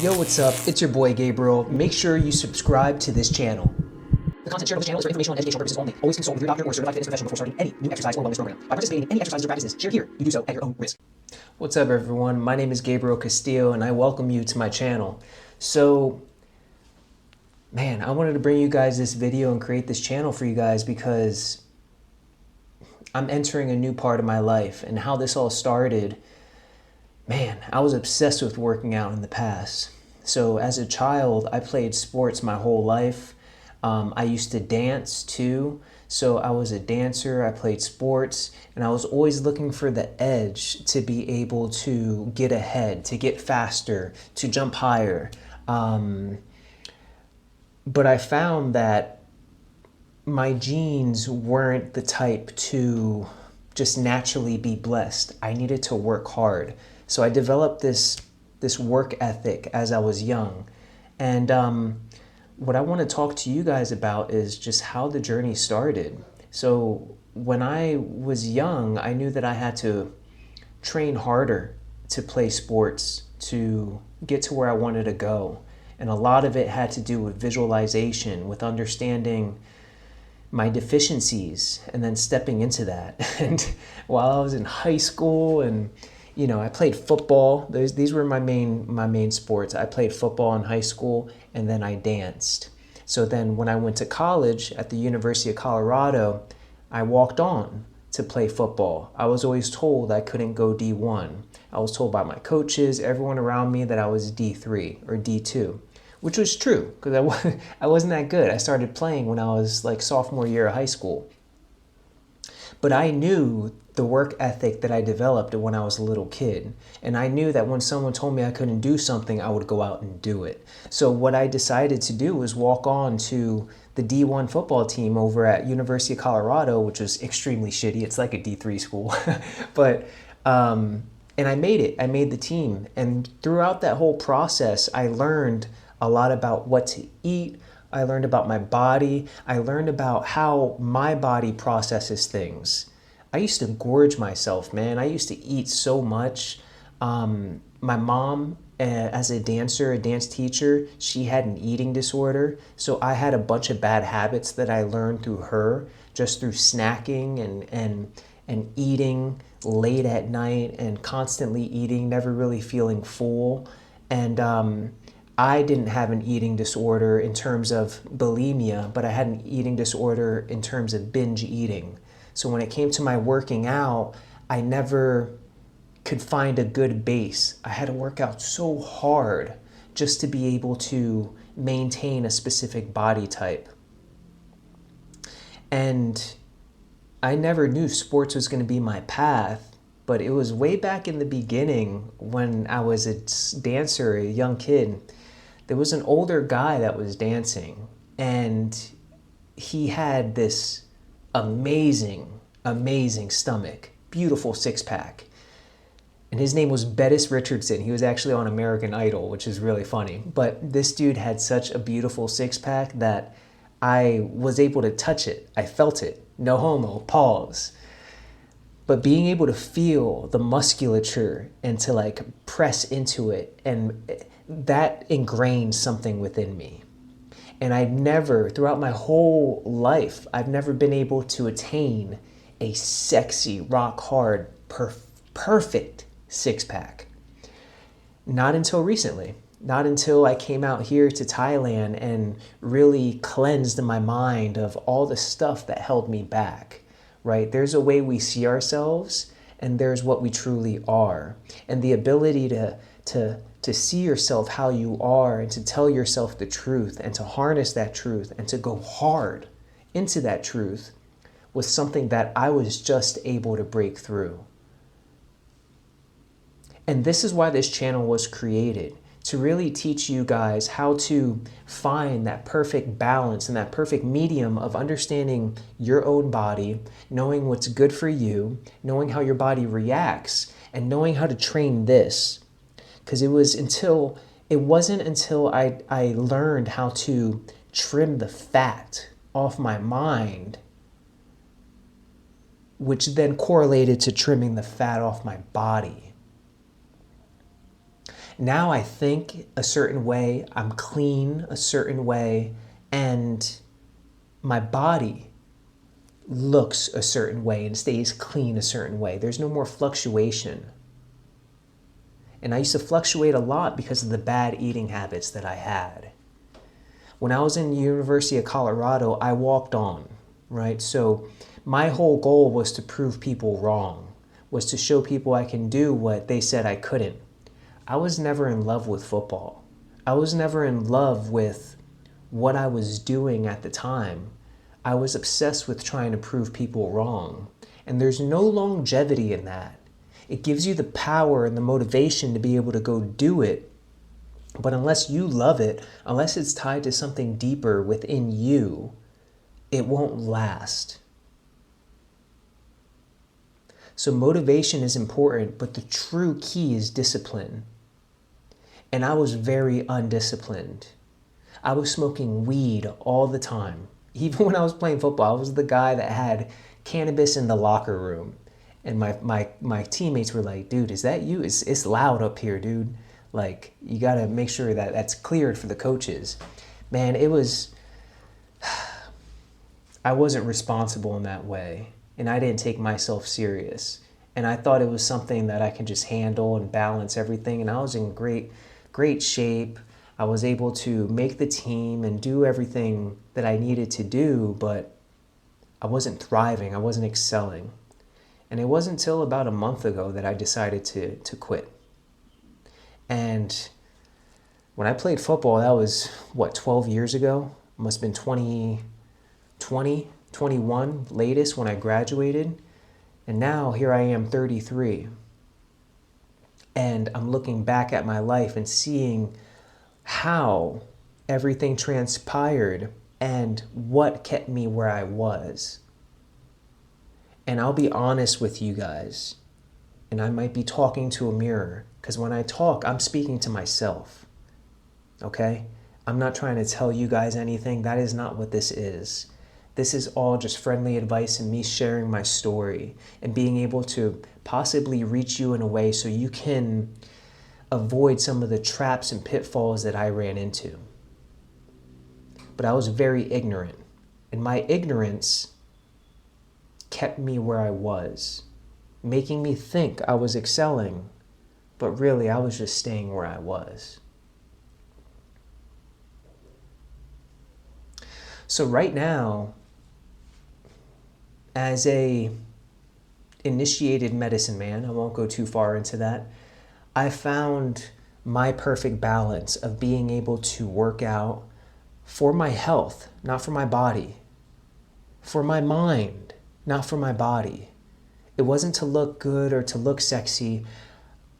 Yo, what's up? It's your boy Gabriel. Make sure you subscribe to this channel. The content shared on this channel is for informational and educational purposes only. Always consult with your doctor or certified fitness professional before starting any new exercise or wellness program. By participating in any exercises or practices shared here, you do so at your own risk. What's up, everyone? My name is Gabriel Castillo, and I welcome you to my channel. So, man, I wanted to bring you guys this video and create this channel for you guys because I'm entering a new part of my life, and how this all started. Man, I was obsessed with working out in the past. So as a child, I played sports my whole life. I used to dance too. So I was a dancer, I played sports, and I was always looking for the edge to be able to get ahead, to get faster, to jump higher. But I found that my genes weren't the type to just naturally be blessed. I needed to work hard. So I developed this work ethic as I was young. And what I want to talk to you guys about is just how the journey started. So when I was young, I knew that I had to train harder to play sports, to get to where I wanted to go. And a lot of it had to do with visualization, with understanding my deficiencies and then stepping into that. And while I was in high school, and I played football. These were my main sports. I played football in high school, and then I danced. So then when I went to college at the University of Colorado, I walked on to play football. I was always told I couldn't go D1. I was told by my coaches, everyone around me, that I was D3 or D2, which was true because I wasn't that good. I started playing when I was like sophomore year of high school. But I knew the work ethic that I developed when I was a little kid. And I knew that when someone told me I couldn't do something, I would go out and do it. So what I decided to do was walk on to the D1 football team over at University of Colorado, which was extremely shitty. It's like a D3 school. But, and I made it. I made the team. And throughout that whole process, I learned a lot about what to eat. I learned about my body. I learned about how my body processes things. I used to gorge myself, man. I used to eat so much. My mom, as a dancer, a dance teacher, she had an eating disorder. So I had a bunch of bad habits that I learned through her, just through snacking and eating late at night and constantly eating, never really feeling full. And I didn't have an eating disorder in terms of bulimia, but I had an eating disorder in terms of binge eating. So when it came to my working out, I never could find a good base. I had to work out so hard just to be able to maintain a specific body type. And I never knew sports was going to be my path, but it was way back in the beginning when I was a dancer, a young kid. There was an older guy that was dancing, and he had this amazing stomach, beautiful six-pack. And his name was Bettis Richardson. He was actually on American Idol, which is really funny. But this dude had such a beautiful six-pack that I was able to touch it. I felt it. No homo, pause. But being able to feel the musculature and to like press into it, and that ingrained something within me. And I've never, throughout my whole life, I've never been able to attain a sexy, rock hard, perfect six-pack. Not until recently. Not until I came out here to Thailand and really cleansed my mind of all the stuff that held me back, right? There's a way we see ourselves, and there's what we truly are. And the ability to see yourself how you are, and to tell yourself the truth, and to harness that truth, and to go hard into that truth was something that I was just able to break through. And this is why this channel was created, to really teach you guys how to find that perfect balance and that perfect medium of understanding your own body, knowing what's good for you, knowing how your body reacts, and knowing how to train this. Because it wasn't until I learned how to trim the fat off my mind, which then correlated to trimming the fat off my body. Now I think a certain way, I'm clean a certain way, and my body looks a certain way and stays clean a certain way. There's no more fluctuation. And I used to fluctuate a lot because of the bad eating habits that I had. When I was in the University of Colorado, I walked on, right? So my whole goal was to prove people wrong, was to show people I can do what they said I couldn't. I was never in love with football. I was never in love with what I was doing at the time. I was obsessed with trying to prove people wrong. And there's no longevity in that. It gives you the power and the motivation to be able to go do it. But unless you love it, unless it's tied to something deeper within you, it won't last. So motivation is important, but the true key is discipline. And I was very undisciplined. I was smoking weed all the time. Even when I was playing football, I was the guy that had cannabis in the locker room. And my teammates were like, dude, is that you? It's loud up here, dude. Like, you got to make sure that that's cleared for the coaches. Man, I wasn't responsible in that way. And I didn't take myself serious. And I thought it was something that I could just handle and balance everything. And I was in great shape. I was able to make the team and do everything that I needed to do, but I wasn't thriving. I wasn't excelling. And it wasn't until about a month ago that I decided to quit. And when I played football, that was, 12 years ago? Must have been 2020, 21 latest when I graduated. And now here I am, 33. And I'm looking back at my life and seeing how everything transpired and what kept me where I was. And I'll be honest with you guys, and I might be talking to a mirror, because when I talk, I'm speaking to myself, okay? I'm not trying to tell you guys anything. That is not what this is. This is all just friendly advice and me sharing my story and being able to possibly reach you in a way so you can avoid some of the traps and pitfalls that I ran into. But I was very ignorant, and my ignorance kept me where I was, making me think I was excelling, but really I was just staying where I was. So right now, as a initiated medicine man, I won't go too far into that, I found my perfect balance of being able to work out for my health, not for my body, for my mind, not for my body. It wasn't to look good or to look sexy.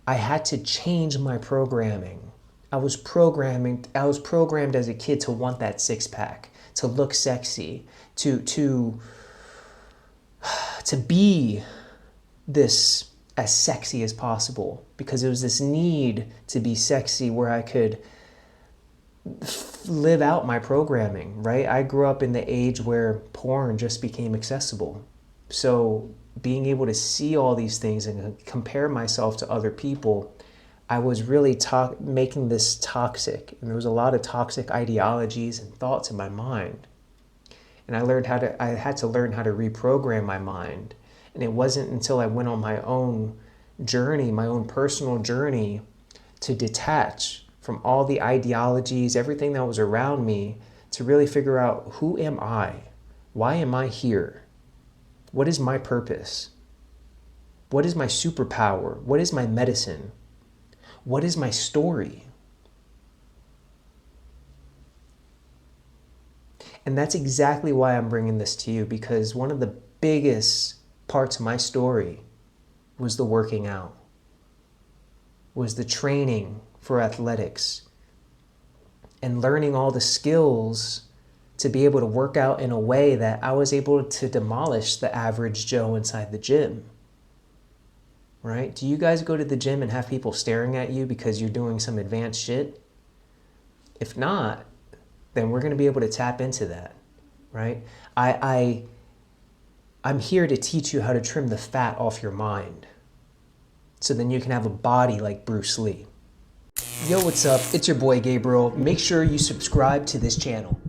I had to change my programming. I was programmed as a kid to want that six-pack, to look sexy, to be this as sexy as possible, because there was this need to be sexy where I could live out my programming, right? I grew up in the age where porn just became accessible. So being able to see all these things and compare myself to other people, I was really making this toxic. And there was a lot of toxic ideologies and thoughts in my mind. And I had to learn how to reprogram my mind. And it wasn't until I went on my own journey, my own personal journey, to detach from all the ideologies, everything that was around me, to really figure out, who am I? Why am I here? What is my purpose? What is my superpower? What is my medicine? What is my story? And that's exactly why I'm bringing this to you, because one of the biggest parts of my story was the working out, was the training for athletics, and learning all the skills to be able to work out in a way that I was able to demolish the average Joe inside the gym. Right? Do you guys go to the gym and have people staring at you because you're doing some advanced shit? If not, then we're going to be able to tap into that, right? I'm here to teach you how to trim the fat off your mind, so then you can have a body like Bruce Lee. Yo, what's up? It's your boy Gabriel. Make sure you subscribe to this channel.